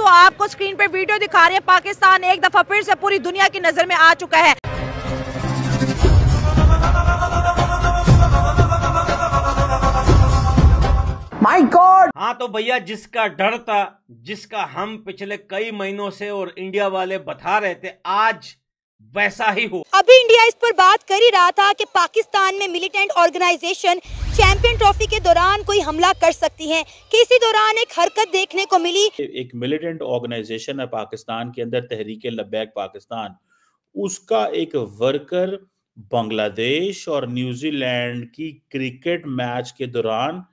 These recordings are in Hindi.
दोस्तों आपको स्क्रीन पे वीडियो दिखा रहे हैं, पाकिस्तान एक दफा फिर से पूरी दुनिया की नजर में आ चुका है। My God. हाँ तो भैया, जिसका डर था, जिसका हम पिछले कई महीनों से और इंडिया वाले बता रहे थे, आज वैसा ही हो। अभी इंडिया इस पर बात कर ही रहा था कि पाकिस्तान में मिलिटेंट ऑर्गेनाइजेशन चैंपियन ट्रॉफी के दौरान कोई हमला कर सकती है कि इसी दौरान एक हरकत देखने को मिली। एक मिलिटेंट ऑर्गेनाइजेशन है पाकिस्तान के अंदर, तहरीके लब्बैक पाकिस्तान, उसका एक वर्कर बांग्लादेश और न्यूजीलैंड की क्रिकेट मैच के दौरान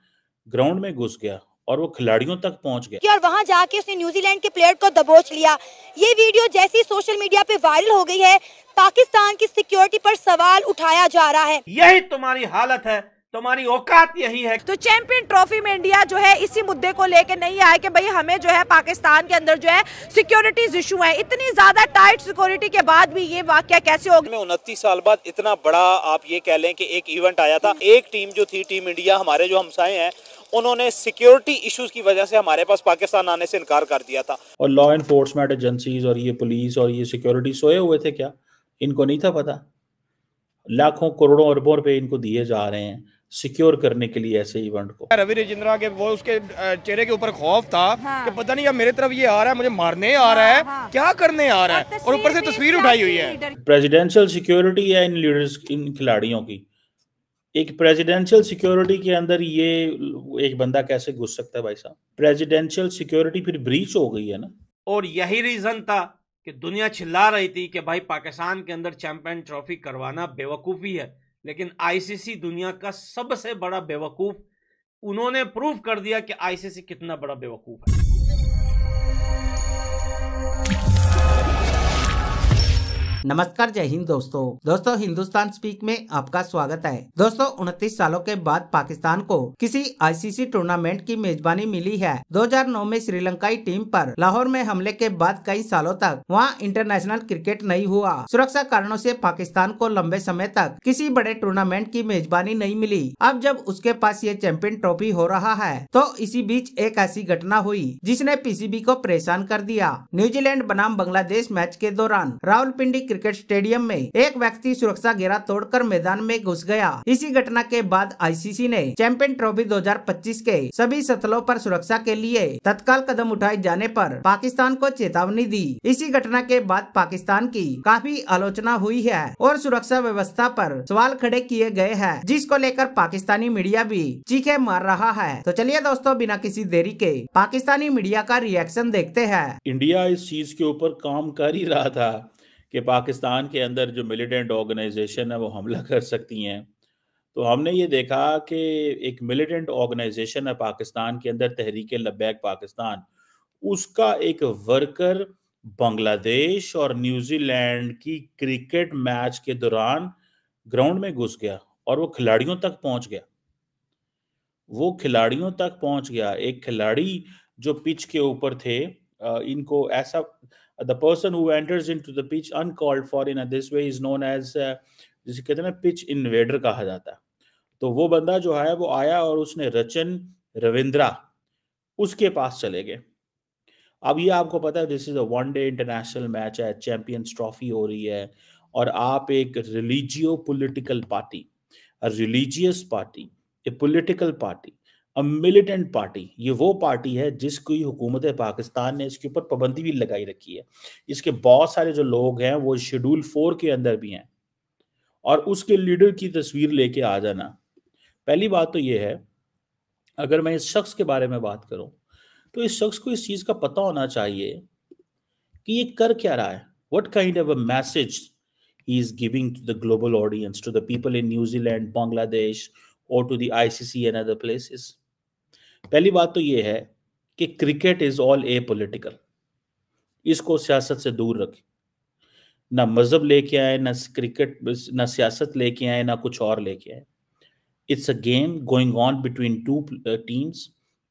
ग्राउंड में घुस गया और वो खिलाड़ियों तक पहुंच गया और वहां जाके उसने न्यूजीलैंड के प्लेयर को दबोच लिया। ये वीडियो जैसी सोशल मीडिया पे वायरल हो गई है, पाकिस्तान की सिक्योरिटी पर सवाल उठाया जा रहा है। यही तुम्हारी हालत है, तुम्हारी औकात यही है। तो चैंपियन ट्रॉफी में इंडिया जो है इसी मुद्दे को लेके नहीं आया कि भाई हमें जो है पाकिस्तान के अंदर जो है सिक्योरिटीज इशू है। इतनी ज्यादा टाइट सिक्योरिटी के बाद भी ये वाकया कैसे हो गया? 29 साल बाद इतना बड़ा आप ये कह लें कि एक इवेंट आया था। एक टीम जो थी, टीम इंडिया, हमारे जो हमसाए हैं, उन्होंने सिक्योरिटी इश्यूज की वजह से हमारे पास पाकिस्तान आने से इनकार कर दिया था। और लॉ एनफोर्समेंट एजेंसीज और ये पुलिस और ये सिक्योरिटी सोए हुए थे क्या? इनको नहीं था पता? लाखों करोड़ों अरबों रुपए इनको दिए जा रहे हैं सिक्योर करने के लिए ऐसे इवेंट को। रवि राजेंद्रा के वो उसके चेहरे के ऊपर खौफ था कि पता नहीं अब मेरे तरफ ये आ रहा है, मुझे मारने आ रहा है, क्या करने आ रहा है, और ऊपर से तस्वीर उठाई हुई है। प्रेसिडेंशियल सिक्योरिटी है इन लीडर्स, इन खिलाड़ियों की। एक प्रेसिडेंशियल सिक्योरिटी के अंदर ये एक बंदा कैसे घुस सकता है भाई साहब? प्रेसिडेंशियल सिक्योरिटी फिर ब्रीच हो गई है ना। और यही रीजन था कि दुनिया चिल्ला रही थी कि भाई पाकिस्तान के अंदर चैंपियन ट्रॉफी करवाना बेवकूफी है, लेकिन आईसीसी दुनिया का सबसे बड़ा बेवकूफ, उन्होंने प्रूव कर दिया कि आईसीसी कितना बड़ा बेवकूफ है। नमस्कार, जय हिंद दोस्तों हिंदुस्तान स्पीक में आपका स्वागत है। दोस्तों 29 सालों के बाद पाकिस्तान को किसी आईसीसी टूर्नामेंट की मेजबानी मिली है। 2009 में श्रीलंकाई टीम पर लाहौर में हमले के बाद कई सालों तक वहां इंटरनेशनल क्रिकेट नहीं हुआ। सुरक्षा कारणों से पाकिस्तान को लंबे समय तक किसी बड़े टूर्नामेंट की मेजबानी नहीं मिली। अब जब उसके पास ये चैंपियन ट्रॉफी हो रहा है तो इसी बीच एक ऐसी घटना हुई जिसने पीसीबी को परेशान कर दिया। न्यूजीलैंड बनाम बांग्लादेश मैच के दौरान रावलपिंडी क्रिकेट स्टेडियम में एक व्यक्ति सुरक्षा घेरा तोड़कर मैदान में घुस गया। इसी घटना के बाद आईसीसी ने चैंपियन ट्रॉफी 2025 के सभी सतलों पर सुरक्षा के लिए तत्काल कदम उठाए जाने पर पाकिस्तान को चेतावनी दी। इसी घटना के बाद पाकिस्तान की काफी आलोचना हुई है और सुरक्षा व्यवस्था पर सवाल खड़े किए गए हैं, जिसको लेकर पाकिस्तानी मीडिया भी चीखे मार रहा है। तो चलिए दोस्तों, बिना किसी देरी के पाकिस्तानी मीडिया का रिएक्शन देखते हैं। इंडिया इस चीज के ऊपर काम कर ही रहा था कि पाकिस्तान के अंदर जो मिलिटेंट ऑर्गेनाइजेशन है वो हमला कर सकती हैं। तो हमने ये देखा कि एक मिलिटेंट ऑर्गेनाइजेशन है पाकिस्तान के अंदर, तहरीके लब्बैक पाकिस्तान, उसका एक वर्कर बांग्लादेश और न्यूजीलैंड की क्रिकेट मैच के दौरान ग्राउंड में घुस गया और वो खिलाड़ियों तक पहुंच गया। एक खिलाड़ी जो पिच के ऊपर थे, इनको ऐसा the person who enters into the pitch uncalled for in this way is known as जिसे कहते हैं ना पिच इन्वेडर कहा जाता है। तो वो बंदा जो है वो आया और उसने रचन रविंद्रा उसके पास चले गए। अब ये आपको पता है this is a one day international match है, चैंपियंस ट्रॉफी हो रही है, और आप एक religio political party, a religious party, A political party, militant party, ये वो पार्टी है जिसकी हुकूमत पाकिस्तान ने इसके ऊपर पाबंदी भी लगाई रखी है। इसके बहुत सारे जो लोग हैं वो शेड्यूल 4 के अंदर भी हैं, और उसके लीडर की तस्वीर लेके आ जाना। पहली बात तो ये है, अगर मैं इस शख्स के बारे में बात करूं तो इस शख्स को इस चीज का पता होना चाहिए कि ये कर क्या रहा है, what kind of a message he is giving to the global audience, to the people in New Zealand, Bangladesh और to the ICC and other places. पहली बात तो ये है कि cricket is all a political, इसको सियासत से दूर रखें। ना मजहब लेके आए, ना क्रिकेट, ना सियासत लेके आए, ना कुछ और लेके आए। It's a game going on between two teams.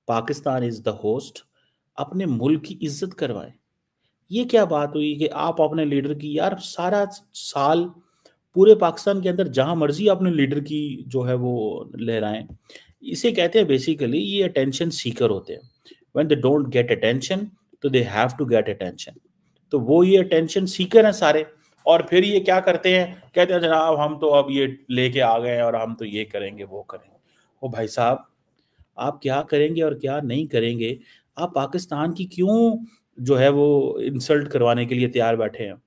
Pakistan is the host, अपने मुल्क की इज्जत करवाएं। ये क्या बात हुई कि आप अपने लीडर की, यार सारा साल पूरे पाकिस्तान के अंदर जहां मर्जी अपने लीडर की जो है वो लहराएं। इसे कहते हैं बेसिकली, ये अटेंशन सीकर होते हैं। When they don't get attention, तो they have to get attention. तो वो ये अटेंशन सीकर हैं सारे, और फिर ये क्या करते हैं, कहते हैं जनाब हम तो अब ये लेके आ गए और हम तो ये करेंगे वो करेंगे। ओ भाई साहब, आप क्या करेंगे और क्या नहीं करेंगे, आप पाकिस्तान की क्यों जो है वो इंसल्ट करवाने के लिए तैयार बैठे हैं?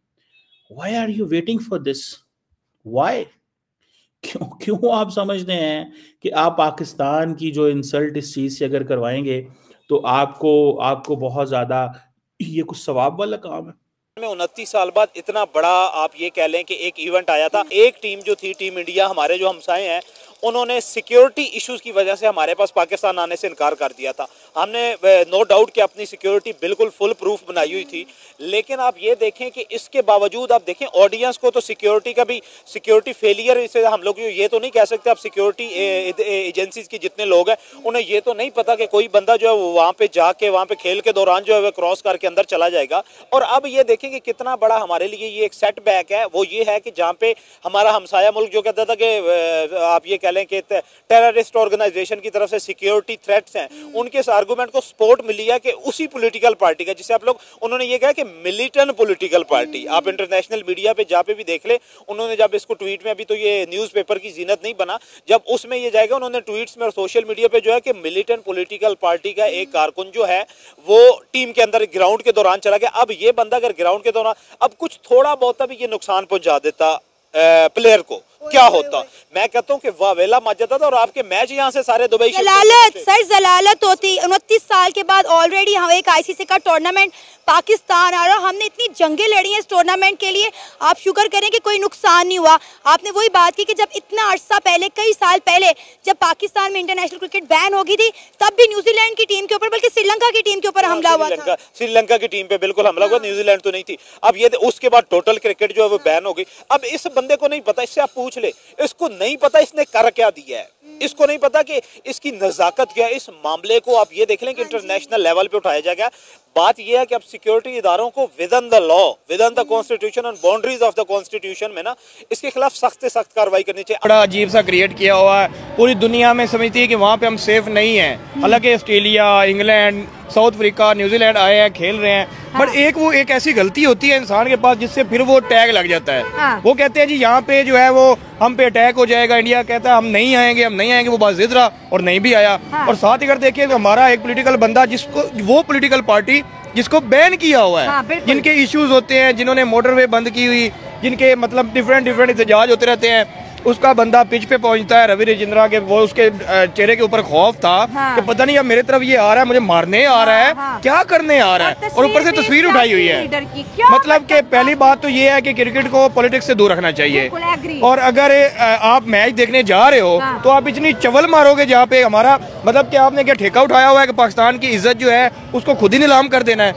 Why are you waiting for this? Why? क्यों आप समझते हैं कि आप पाकिस्तान की जो इंसल्ट इस चीज से अगर करवाएंगे तो आपको बहुत ज्यादा ये कुछ सवाब वाला काम है? 29 साल बाद इतना बड़ा आप ये कह लें कि एक इवेंट आया था। एक टीम जो थी, टीम इंडिया, हमारे जो हमसाए हैं, उन्होंने सिक्योरिटी इश्यूज की वजह से हमारे पास पाकिस्तान आने से इनकार कर दिया था। हमने नो डाउट कि अपनी सिक्योरिटी बिल्कुल फुल प्रूफ बनाई हुई थी, लेकिन आप ये देखें कि इसके बावजूद आप देखें ऑडियंस को तो सिक्योरिटी फेलियर, इसे हम लोग ये तो नहीं कह सकते। आप सिक्योरिटी एजेंसीज के जितने लोग हैं उन्हें ये तो नहीं पता कि कोई बंदा जो है वो वहाँ पे जाके वहाँ पे खेल के दौरान जो है वो क्रॉस करके अंदर चला जाएगा। और अब ये देखें कि कितना बड़ा हमारे लिए ये एक सेटबैक है। वो ये है कि जहाँ पे हमारा हमसाया मुल्क जो कहता था कि आप ये कह लें कि टेररिस्ट ऑर्गेनाइजेशन की तरफ से सिक्योरिटी थ्रेट्स हैं, उनके इस आर्गूमेंट को सपोर्ट मिली है कि उसी पॉलिटिकल पार्टी का, जिसे आप लोग, उन्होंने ये कहा कि मिलिटेंट पॉलिटिकल पार्टी। आप इंटरनेशनल मीडिया पे जहाँ पे भी देख ले, उन्होंने जब इसको ट्वीट में, अभी तो ये न्यूज़पेपर की जीनत नहीं बना, जब उसमें ये जाएगा उन्होंने ट्वीट्स में और सोशल मीडिया पे जो है कि मिलिटेंट पॉलिटिकल पार्टी का एक कारकुन जो है वो टीम के अंदर ग्राउंड के दौरान चला गया। अब ये बंदा अगर ग्राउंड के दौरान अब कुछ थोड़ा बहुत भी ये नुकसान पहुंचा देता प्लेयर को, क्या होता? मैं कहता हूँ कि वावेला मच जाता था और आपके मैच यहाँ से सारे दुबई जलालत होती। 29 साल के बाद ऑलरेडी हम एक आईसीसी का टूर्नामेंट पाकिस्तान आ रहा, हमने इतनी जंगें लड़ी हैं इस टूर्नामेंट के लिए, आप शुक्र करें कि कोई नुकसान नहीं हुआ। आपने वही बात की कि जब इतना अरसा पहले, कई साल पहले, जब पाकिस्तान में इंटरनेशनल क्रिकेट बैन हो गई थी, तब भी न्यूजीलैंड की टीम के ऊपर, बल्कि श्रीलंका की टीम के ऊपर हमला हुआ था। श्रीलंका की टीम पे बिल्कुल हमला हुआ, न्यूजीलैंड तो नहीं थी। अब ये उसके बाद टोटल क्रिकेट जो है वो बैन हो गई। अब इस बंदे को नहीं पता, इससे आप पूछ ले, इसको नहीं पता इसने कर क्या दिया है, इसको नहीं पता कि इसकी नजाकत क्या है। इस मामले को आप ये देख लें कि इंटरनेशनल लेवल पे उठाया जाएगा। बात यह है कि अब सिक्योरिटी इदारों को with in the law, with in the constitution and boundaries of the constitution में ना, इसके खिलाफ सख्त से सख्त कार्रवाई करनी चाहिए। बड़ा अजीब सा क्रिएट किया हुआ है, पूरी दुनिया में समझती है कि वहाँ पे हम सेफ नहीं हैं। हालांकि Australia, England, south Africa, New Zealand आए हैं, खेल रहे हैं, बट एक ऐसी गलती होती है इंसान के पास जिससे फिर वो टैग लग जाता है। वो कहते हैं जी यहाँ पे जो है वो हम पे अटैक हो जाएगा, इंडिया कहता है हम नहीं आएंगे, वो बात जिद रहा और नहीं भी आया। और साथ ही अगर देखिए तो हमारा एक पॉलिटिकल बंदा, जिसको वो पॉलिटिकल पार्टी जिसको बैन किया हुआ है, जिनके इश्यूज होते हैं, जिन्होंने मोटरवे बंद की हुई, जिनके मतलब डिफरेंट एहतजाज होते रहते हैं, उसका बंदा पिच पे पहुंचता है, रवि रजिंद्रा के, वो उसके चेहरे के ऊपर खौफ था कि पता नहीं अब मेरे तरफ ये आ रहा है, मुझे मारने आ रहा है, क्या करने आ रहा है, और ऊपर से तस्वीर उठाई हुई है। मतलब कि पहली बात तो ये है कि क्रिकेट को पॉलिटिक्स से दूर रखना चाहिए। और अगर आप मैच देखने जा रहे हो तो आप इतनी चवल मारोगे जहाँ पे हमारा मतलब कि आपने क्या ठेका उठाया हुआ है कि पाकिस्तान की इज्जत जो है उसको खुद ही नीलाम कर देना है।